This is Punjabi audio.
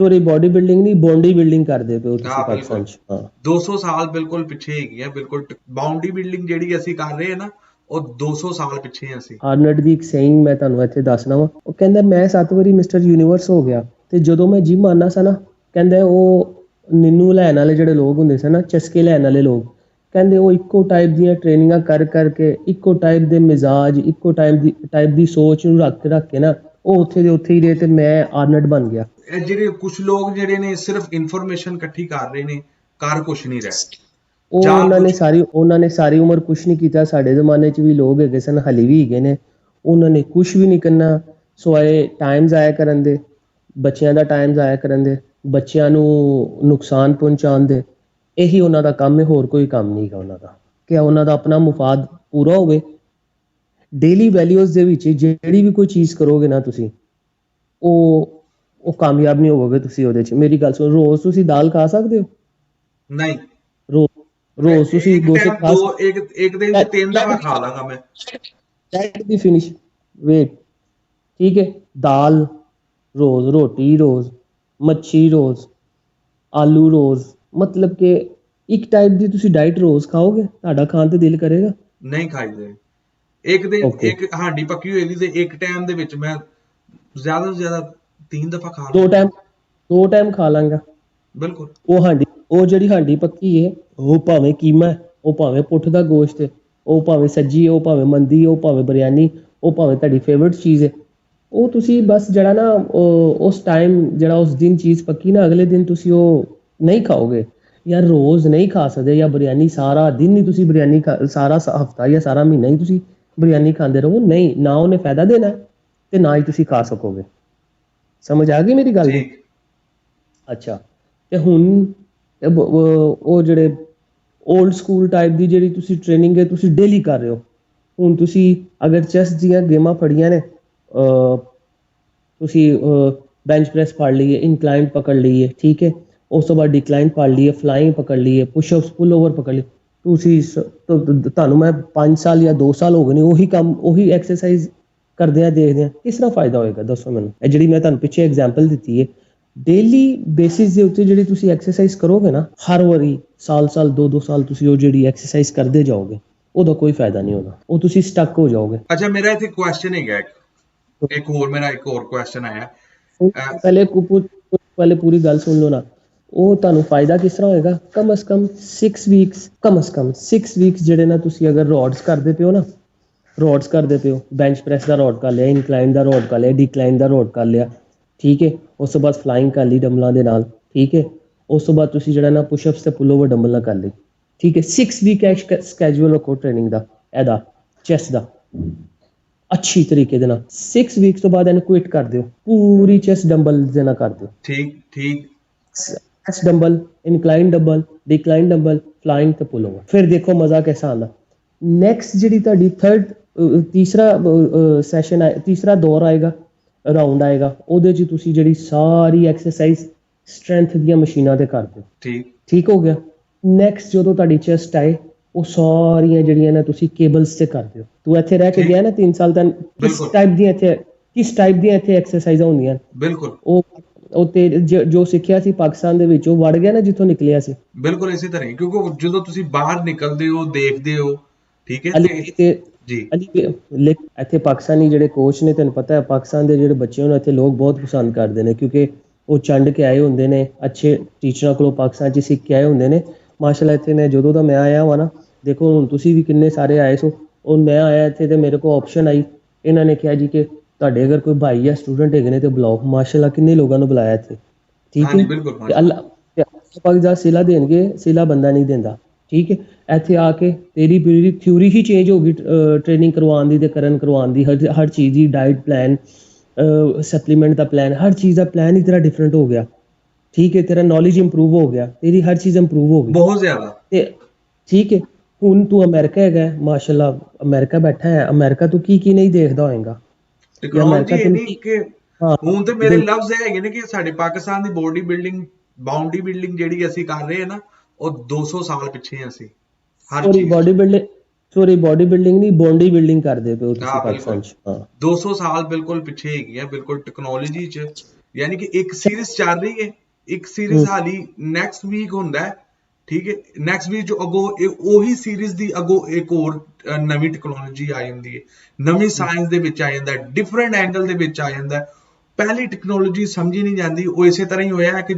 ਸੋਰੀ ਬੋਡੀ ਬਿਲਡਿੰਗ ਨਹੀਂ, ਬੌਡੀ ਬਿਲਡਿੰਗ ਕਰਦੇ ਪਏ ਹੋ ਤੁਸੀਂ ਹਾਂ ਪਾਕਿਸਤਾਨ ਬਿਲਕੁਲ, ਚ। ਹਾਂ 200 ਸਾਲ ਬਿਲਕੁਲ ਪਿੱਛੇ ਹੈਗੀ ਆ। ਬਿਲਕੁਲ ਬਾਉਂਡੀ ਬਿਲਡਿੰਗ ਜਿਹੜੀ ਅਸੀਂ ਕਰ ਰਹੇ ਹਾਂ ਨਾ, ਉਹ 200 ਸਾਲ ਪਿੱਛੇ ਹਾਂ ਅਸੀਂ। ਆਰਨਲਡ ਦੀ ਇੱਕ ਸੇਇੰਗ ਮੈਂ ਤੁਹਾਨੂੰ ਇੱਥੇ ਦੱਸਣਾ ਵਾ, ਉਹ ਕਹਿੰਦਾ ਮੈਂ 7 ਵਾਰੀ ਮਿਸਟਰ ਯੂਨੀਵਰਸ ਹੋ ਗਿਆ, ਤੇ ਜਦੋਂ ਮੈਂ ਜਿਮ ਆਉਂਦਾ ਸੀ ਨਾ, ਕਹਿੰਦਾ ਉਹ ਨਿੰਨੂ ਲੈਣ ਵਾਲੇ ਜਿਹੜੇ ਲੋਕ ਹੁੰਦੇ ਸੀ ਨਾ, ਚਸਕੇ ਲੈਣ ਵਾਲੇ ਲੋਕ, ਕਹਿੰਦੇ ਉਹ ਇੱਕੋ ਟਾਈਪ ਦੀਆਂ ਟ੍ਰੇਨਿੰਗਾਂ ਕਰ ਕਰਕੇ, ਇੱਕੋ ਟਾਈਪ ਦੇ ਮਿਜ਼ਾਜ, ਇੱਕੋ ਟਾਈਪ ਦੀ ਸੋਚ ਨੂੰ ਰੱਖ ਕੇ ਨਾ, ਉਹ ਉੱਥੇ ਦੇ ਉੱਥੇ ਹੀ ਰਹੇ ਤੇ ਮੈਂ ਆਰਨਲਡ ਬਣ ਗਿਆ। ਇਹ ਜਿਹੜੇ ਕੁਝ ਲੋਕ ਜਿਹੜੇ ਨੇ ਸਿਰਫ ਇਨਫੋਰਮੇਸ਼ਨ ਇਕੱਠੀ ਕਰ ਰਹੇ ਨੇ, ਕਰ ਕੁਛ ਨਹੀਂ ਰਹੇ। ਉਹ ਜਾਣ ਉਹਨਾਂ ਬੁੱਝ ਨੇ ਸਾਰੀ ਉਮਰ ਕੁਛ ਨਹੀਂ ਕੀਤਾ। ਸਾਡੇ ਜ਼ਮਾਨੇ 'ਚ ਵੀ ਲੋਕ ਹੈਗੇ ਸਨ, ਹਾਲੇ ਵੀ ਹੈਗੇ ਨੇ, ਉਹਨਾਂ ਨੇ ਕੁਛ ਵੀ ਨਹੀਂ ਕਰਨਾ ਸਵਾਏ ਟਾਈਮ ਜ਼ਾਇਆ ਕਰਨ ਦੇ, ਬੱਚਿਆਂ ਦਾ ਟਾਈਮ ਜ਼ਾਇਆ ਕਰਨ ਦੇ, ਬੱਚਿਆਂ ਨੂੰ ਨੁਕਸਾਨ ਪਹੁੰਚਾਉਣ ਦੇ। ਇਹੀ ਉਹਨਾਂ ਦਾ ਕੰਮ ਹੈ, ਹੋਰ ਕੋਈ ਕੰਮ ਨਹੀਂ ਗਾ ਉਹਨਾਂ ਦਾ। ਕਿ ਉਹਨਾਂ ਦਾ ਆਪਣਾ ਮੁਫਾਦ ਪੂਰਾ ਹੋਵੇ। ਡੇਲੀ ਵੈਲਿਊਜ਼ ਦੇ ਵਿੱਚ ਜਿਹੜੀ ਵੀ ਕੋਈ ਚੀਜ਼ ਕਰੋਗੇ ਨਾ ਤੁਸੀਂ, ਉਹ ਕਾਮਯਾਬ ਨਹੀਂ ਹੋਵੋਗੇ ਤੁਸੀਂ ਉਹਦੇ 'ਚ। ਮੇਰੀ ਗੱਲ ਸੁਣੋ, ਰੋਜ਼ ਤੁਸੀਂ ਦਾਲ ਖਾ ਸਕਦੇ ਹੋ? ਨਹੀਂ। ਰੋਜ਼ ਤੁਸੀਂ ਇੱਕ ਗੋਸ਼ਤ ਟਾਈਮ ਖਾ ਦੋ, ਸਕਦੇ? ਇੱਕ ਦਿਨ ਚ 3 ਦਫਾ ਖਾ ਲਾਂਗਾ ਮੈਂ। Let be finish, wait. ਠੀਕ ਹੈ, ਦਾਲ ਰੋਜ਼, ਰੋਟੀ ਰੋਜ਼, ਮੱਛੀ ਰੋਜ਼, ਆਲੂ ਰੋਜ਼, ਮਤਲਬ ਕਿ ਇੱਕ ਟਾਈਪ ਦੀ ਤੁਸੀਂ ਡਾਈਟ ਰੋਜ਼ ਖਾਓਗੇ, ਤੁਹਾਡਾ ਖਾਣ ਤੇ ਦਿਲ ਕਰੇਗਾ? ਨਹੀਂ ਖਾਈਦੇ। ਇੱਕ ਦਿਨ ਓਕੇ, ਇੱਕ ਹਾਂਡੀ ਪੱਕੀ ਹੋਈ ਤੇ ਇੱਕ ਟਾਈਮ ਦੇ ਵਿੱਚ ਮੈਂ ਜ਼ਿਆਦਾ ਤੋਂ ਜ਼ਿਆਦਾ 3 ਦਫਾ ਖਾ ਦੋ ਲਾਂਗਾ। ਟਾਈਮ, ਦੋ ਟਾਈਮ ਖਾ ਲਾਂਗਾ। ਬਿਲਕੁਲ। ਉਹ ਜਿਹੜੀ ਹਾਂਡੀ ਪੱਕੀ ਹੈ, ਉਹ ਭਾਵੇਂ ਕੀਮਾ ਹੈ, ਉਹ ਭਾਵੇਂ ਪੁੱਠ ਦਾ ਗੋਸ਼ਤ ਹੈ, ਉਹ ਭਾਵੇਂ ਸੱਜੀ ਹੈ, ਉਹ ਭਾਵੇਂ ਮੰਦੀ ਹੈ, ਉਹ ਭਾਵੇਂ ਬਿਰਿਆਨੀ, ਉਹ ਭਾਵੇਂ ਤੁਹਾਡੀ ਫੇਵਰਟ ਚੀਜ਼ ਹੈ, ਉਹ ਤੁਸੀਂ ਬਸ ਜਿਹੜਾ ਨਾ ਉਸ ਟਾਈਮ, ਜਿਹੜਾ ਉਸ ਦਿਨ ਚੀਜ਼ ਪੱਕੀ ਨਾ, ਅਗਲੇ ਦਿਨ ਤੁਸੀਂ ਉਹ ਨਹੀਂ ਖਾਓਗੇ। ਯਾਰ ਰੋਜ਼ ਨਹੀਂ ਖਾ ਸਕਦੇ, ਜਾਂ ਬਿਰਿਆਨੀ ਸਾਰਾ ਦਿਨ ਹੀ ਤੁਸੀਂ ਬਿਰਿਆਨੀ ਸਾਰਾ ਹਫਤਾ ਜਾਂ ਸਾਰਾ ਮਹੀਨਾ ਹੀ ਤੁਸੀਂ ਬਿਰਿਆਨੀ ਖਾਂਦੇ ਰਹੋ, ਨਹੀਂ, ਨਾ ਉਹਨੇ ਫਾਇਦਾ ਦੇਣਾ ਤੇ ਨਾ ਹੀ ਤੁਸੀਂ ਖਾ ਸਕੋਗੇ। ਸਮਝ ਆ ਗਈ ਮੇਰੀ ਗੱਲ ਨੂੰ? ਠੀਕ। ਅੱਛਾ, ਤੇ ਹੁਣ ਉਹ ਜਿਹੜੇ 올ਡ ਸਕੂਲ ਟਾਈਪ ਦੀ ਜਿਹੜੀ ਤੁਸੀਂ ਟ੍ਰੇਨਿੰਗ ਹੈ, ਤੁਸੀਂ ਡੇਲੀ ਕਰ ਰਹੇ ਹੋ। ਹੁਣ ਤੁਸੀਂ ਅਗਰ ਚੈਸ ਦੀਆਂ ਗੇਮਾਂ ਫੜੀਆਂ ਨੇ, ਤੁਸੀਂ ਬੈਂਚ ਪ੍ਰੈਸ ਫੜ ਲਈਏ, ਇਨਕਲਾਈਨ ਪਕੜ ਲਈਏ, ਠੀਕ ਹੈ, ਉਸ ਤੋਂ ਬਾਅਦ ਡਿਕਲਾਈਨ ਫੜ ਲਈਏ, ਫਲਾਈਂਗ ਪਕੜ ਲਈਏ, ਪੁਸ਼ਅਪਸ, ਪੁੱਲ ਓਵਰ ਪਕੜ ਲਈ, ਤੁਸੀਂ ਤੁਹਾਨੂੰ ਮੈਂ 5 ਸਾਲ ਜਾਂ 2 ਸਾਲ ਹੋ ਗਏ ਨੇ ਉਹੀ ਕੰਮ, ਉਹੀ ਐਕਸਰਸਾਈਜ਼ ਕਰਦਿਆਂ ਦੇਖਦੇ ਆ, ਕਿਸ ਤਰ੍ਹਾਂ ਫਾਇਦਾ ਹੋਏਗਾ ਦੱਸੋ ਮੈਨੂੰ? ਇਹ ਜਿਹੜੀ ਮੈਂ ਤੁਹਾਨੂੰ ਪਿੱਛੇ ਐਗਜ਼ਾਮਪਲ ਦਿੱਤੀ ਹੈ, ਡੇਲੀ ਬੇਸਿਸ ਦੇ ਉੱਤੇ ਜਿਹੜੀ ਤੁਸੀਂ ਐਕਸਰਸਾਈਜ਼ ਕਰੋਗੇ ਨਾ, ਹਰ ਵਾਰੀ ਸਾਲ 2 ਸਾਲ ਤੁਸੀਂ ਉਹ ਜਿਹੜੀ ਐਕਸਰਸਾਈਜ਼ ਕਰਦੇ ਜਾਓਗੇ, ਉਹਦਾ ਕੋਈ ਫਾਇਦਾ ਨਹੀਂ ਹੋਣਾ, ਉਹ ਤੁਸੀਂ ਸਟਕ ਹੋ ਜਾਓਗੇ। ਅੱਛਾ, ਮੇਰਾ ਇੱਥੇ ਕੁਐਸਚਨ ਹੈਗਾ ਇੱਕ ਹੋਰ ਕੁਐਸਚਨ ਆਇਆ। ਪਹਿਲੇ ਪਹਿਲੇ ਪੂਰੀ ਗੱਲ ਸੁਣ ਲਓ ਨਾ। ਉਹ ਤੁਹਾਨੂੰ ਫਾਇਦਾ ਕਿਸ ਤਰ੍ਹਾਂ ਹੋਏਗਾ? ਕਮ ਅਜ਼ ਕਮ 6 ਵੀਕਸ, ਕਮ ਅਜ਼ ਕਮ 6 ਵੀਕਸ ਜਿਹੜੇ ਨਾ ਤੁਸੀਂ ਅਗਰ ਰੋਡਸ ਕਰਦੇ ਪਿਓ ਨਾ, ਰੋਡਸ ਕਰਦੇ ਪਿਓ, ਬੈਂਚ ਪ੍ਰੈਸ ਦਾ ਰੋਡ ਕਰ ਲਿਆ, ਇਨਕਲਾਈਨ ਦਾ ਰੋਡ ਕਰ ਲਿਆ, ਡਿਕਲਾਈਨ ਦਾ ਰੋਡ ਕਰ ਲਿਆ, ਠੀਕ ਹੈ, ਉਸ ਤੋਂ ਬਾਅਦ ਫਲਾਈਂਗ ਕਰ ਲਈ ਡੰਬਲਾਂ ਦੇ ਨਾਲ, ਠੀਕ ਹੈ, ਉਸ ਤੋਂ ਬਾਅਦ ਤੁਸੀਂ ਜਿਹੜਾ ਨਾ ਪੁਸ਼ਅਪਸ ਤੇ ਪੁੱਲ ਓਵਰ ਡੰਬਲ ਨਾਲ ਕਰ ਲਈ, ਠੀਕ ਹੈ। 6 ਵੀਕ ਸਕੈਜੂਅਲ ਰੱਖੋ ਟ੍ਰੇਨਿੰਗ ਦਾ, ਇਹਦਾ ਚੈਸ ਦਾ, ਅੱਛੀ ਤਰੀਕੇ ਦੇ ਨਾਲ। 6 ਵੀਕਸ ਤੋਂ ਬਾਅਦ ਇਹਨੂੰ ਕੁਇਟ ਕਰ ਦਿਓ, ਪੂਰੀ ਚੈਸ ਡੰਬਲ ਦੇ ਨਾਲ ਕਰ ਦਿਓ। ਠੀਕ ਠੀਕ। Chess dumbbell, incline dumbbell, decline dumbbell, flying ਤੇ ਪੁੱਲ ਓਵਰ, ਫਿਰ ਦੇਖੋ ਮਜ਼ਾ ਕਿਹਦਾ ਆਉਂਦਾ। ਨੈਕਸਟ ਜਿਹੜੀ ਤੁਹਾਡੀ ਤੀਸਰਾ ਸੈਸ਼ਨ ਹੈ, ਤੀਸਰਾ ਦੌਰ ਆਏਗਾ, ਰਾਊਂਡ ਆਏਗਾ, ਉਹਦੇ 'ਚ ਤੁਸੀਂ ਜਿਹੜੀ ਸਾਰੀ ਐਕਸਰਸਾਈਜ਼ ਸਟਰੈਂਥ ਦੀਆਂ ਮਸ਼ੀਨਾਂ ਤੇ ਕਰ ਦਿਓ। ਠੀਕ। ਠੀਕ ਹੋ ਗਿਆ। ਨੈਕਸਟ ਜਦੋਂ ਤੁਹਾਡੀ ਚੈਸਟ ਆਏ, ਉਹ ਸਾਰੀਆਂ ਜਿਹੜੀਆਂ ਨੇ ਤੁਸੀਂ ਕੇਬਲਸ ਤੇ ਕਰ ਦਿਓ। ਤੂੰ ਇੱਥੇ ਰਹਿ ਕੇ ਗਿਆ ਠੀਕ। ਨਾ 3 ਸਾਲ ਤੱਕ, ਬਿਲਕੁਲ ਕਿਸ ਟਾਈਪ ਦੀਆਂ ਇੱਥੇ ਐਕਸਰਸਾਈਜ਼ਾਂ ਹੁੰਦੀਆਂ? ਬਿਲਕੁਲ ਉਹ ਤੇ ਜੋ ਸਿੱਖਿਆ ਸੀ ਪਾਕਿਸਤਾਨ ਦੇ ਵਿੱਚ, ਉਹ ਵੜ ਗਿਆ ਨਾ ਜਿੱਥੋਂ ਨਿਕਲਿਆ ਸੀ। ਬਿਲਕੁਲ ਇਸੇ ਤਰ੍ਹਾਂ ਹੀ, ਕਿਉਂਕਿ ਜਦੋਂ ਤੁਸੀਂ ਬਾਹਰ ਨਿਕਲਦੇ ਹੋ, ਦੇਖਦੇ ਹੋ, ਠੀਕ ਹੈ, ਅਲੀ ਤੇ ਜੀ ਇੱਥੇ ਪਾਕਿਸਤਾਨੀ ਜਿਹੜੇ ਕੋਚ ਨੇ, ਤੈਨੂੰ ਪਤਾ ਹੈ ਪਾਕਿਸਤਾਨ ਦੇ ਜਿਹੜੇ ਬੱਚੇ ਉਹਨਾਂ ਇੱਥੇ ਲੋਕ ਬਹੁਤ ਪਸੰਦ ਕਰਦੇ ਨੇ, ਕਿਉਂਕਿ ਉਹ ਚੰਡ ਕੇ ਆਏ ਹੁੰਦੇ ਨੇ, ਅੱਛੇ ਟੀਚਰਾਂ ਕੋਲੋਂ ਪਾਕਿਸਤਾਨ 'ਚ ਸਿੱਖ ਕੇ ਆਏ ਹੁੰਦੇ ਨੇ। ਮਾਸ਼ਾਅੱਲਾ ਇੱਥੇ ਮੈਂ ਜਦੋਂ ਦਾ ਮੈਂ ਆਇਆ ਵਾ ਨਾ, ਦੇਖੋ ਹੁਣ ਤੁਸੀਂ ਵੀ ਕਿੰਨੇ ਸਾਰੇ ਆਏ ਸੋ, ਉਹ ਮੈਂ ਆਇਆ ਇੱਥੇ ਤੇ ਮੇਰੇ ਕੋਲ ਆਪਸ਼ਨ ਆਈ, ਇਹਨਾਂ ਨੇ ਕਿਹਾ ਜੀ ਕਿ ਤੁਹਾਡੇ ਅਗਰ ਕੋਈ ਭਾਈ ਜਾਂ ਸਟੂਡੈਂਟ ਹੈਗੇ ਨੇ ਤੇ ਬੁਲਾਓ। ਮਾਸ਼ਾਅੱਲਾ ਕਿੰਨੇ ਲੋਕਾਂ ਨੂੰ ਬੁਲਾਇਆ ਇੱਥੇ, ਠੀਕ ਹੈ। ਹਾਂਜੀ ਬਿਲਕੁਲ ਤੇ ਮਾਸ਼ਾਅੱਲਾ। ਅੱਲਾ ਪਾਕ ਦਾ ਸਿਲਾ ਦੇਣਗੇ, ਸਿਲਾ ਬੰਦਾ ਨਹੀਂ ਦਿੰਦਾ, ਠੀਕ ਹੈ। ਇੱਥੇ ਆ ਕੇ ਤੇਰੀ ਪੂਰੀ ਥਿਊਰੀ ਹੀ ਚੇਂਜ ਹੋ ਗਈ, ਟ੍ਰੇਨਿੰਗ ਕਰਵਾਉਣ ਦੀ ਤੇ ਕਰਵਾਉਣ ਦੀ, ਹਰ ਚੀਜ਼ ਦੀ ਡਾਈਟ ਪਲਾਨ, ਸਪਲੀਮੈਂਟ ਦਾ ਪਲਾਨ, ਹਰ ਚੀਜ਼ ਦਾ ਪਲਾਨ ਹੀ ਤੇਰਾ ਡਿਫਰੈਂਟ ਹੋ ਗਿਆ, ਠੀਕ ਹੈ। ਤੇਰਾ ਨੌਲੇਜ ਇੰਪਰੂਵ ਹੋ ਗਿਆ, ਤੇਰੀ ਹਰ ਚੀਜ਼ ਇੰਪਰੂਵ ਹੋ ਗਈ, ਬਹੁਤ ਜ਼ਿਆਦਾ। ਤੇ ਠੀਕ ਹੈ। ਹੁਣ ਤੂੰ ਅਮਰੀਕਾ ਹੈਗਾ, ਮਾਸ਼ਾਅੱਲਾ ਅਮਰੀਕਾ ਬੈਠਾ ਹੈ, ਅਮਰੀਕਾ ਤੂੰ ਕੀ ਨਹੀਂ ਦੇਖਦਾ ਹੋਏਗਾ, ਜਾਂ ਟੈਕਨੋਲੋਜੀ ਅਮਰੀਕਾ ਇਹ ਤੈਨੂੰ ਨਹੀਂ ਕੀ। ਕਿ ਹਾਂ ਹੁਣ ਤੇ ਮੇਰੇ ਬਿਲਕੁਲ। ਲਫ਼ਜ਼ ਇਹ ਹੈਗੇ ਨੇ ਕਿ ਸਾਡੇ ਪਾਕਿਸਤਾਨ ਦੀ ਬਾਉਂਡੀ ਬਿਲਡਿੰਗ ਜਿਹੜੀ ਅਸੀਂ ਕਰ ਰਹੇ ਹਾਂ ਨਾ, ਉਹ 200 ਸਾਲ ਪਿੱਛੇ ਹਾਂ ਅਸੀਂ ਹਰ ਸੋਰੀ ਚੀਜ਼ 'ਚ। Body building, sorry body building ਨਹੀਂ, ਬੌਡੀ ਬਿਲਡਿੰਗ ਕਰਦੇ ਪਏ ਹੋ ਤੁਸੀਂ ਹਾਂ ਪਾਕਿਸਤਾਨ ਬਿਲਕੁਲ, 'ਚ। ਹਾਂ 200 ਸਾਲ ਬਿਲਕੁਲ ਪਿੱਛੇ ਹੈਗੀ ਆ, ਬਿਲਕੁਲ ਟੈਕਨੋਲੋਜੀ 'ਚ, ਯਾਨੀ ਕਿ ਇੱਕ ਸੀਰੀਜ਼ ਚੱਲ ਰਹੀ ਹੈ, ਇੱਕ ਸੀਰੀਜ਼ ਹਾਲੀ ਨੈਕਸਟ ਵੀਕ ਹੁੰਦਾ ਹੈ, ਠੀਕ ਹੈ, ਨੈਕਸਟ ਵੀਕ ਜੋ ਅੱਗੋਂ ਉਹੀ ਸੀਰੀਜ਼ ਦੀ ਅੱਗੋਂ ਇੱਕ ਹੋਰ ਨਵੀਂ ਟੈਕਨੋਲੋਜੀ ਆ ਜਾਂਦੀ ਹੈ, ਨਵੀਂ ਸਾਇੰਸ ਦੇ ਵਿੱਚ ਆ ਜਾਂਦਾ, ਡਿਫਰੈਂਟ ਐਂਗਲ ਦੇ ਵਿੱਚ ਆ ਜਾਂਦਾ। ਪਹਿਲੀ ਟੈਕਨੋਲੋਜੀ ਸਮਝੀ ਨਹੀਂ ਜਾਂਦੀ। ਉਹ ਇਸੇ ਤਰ੍ਹਾਂ ਹੀ ਹੋਇਆ ਕਿ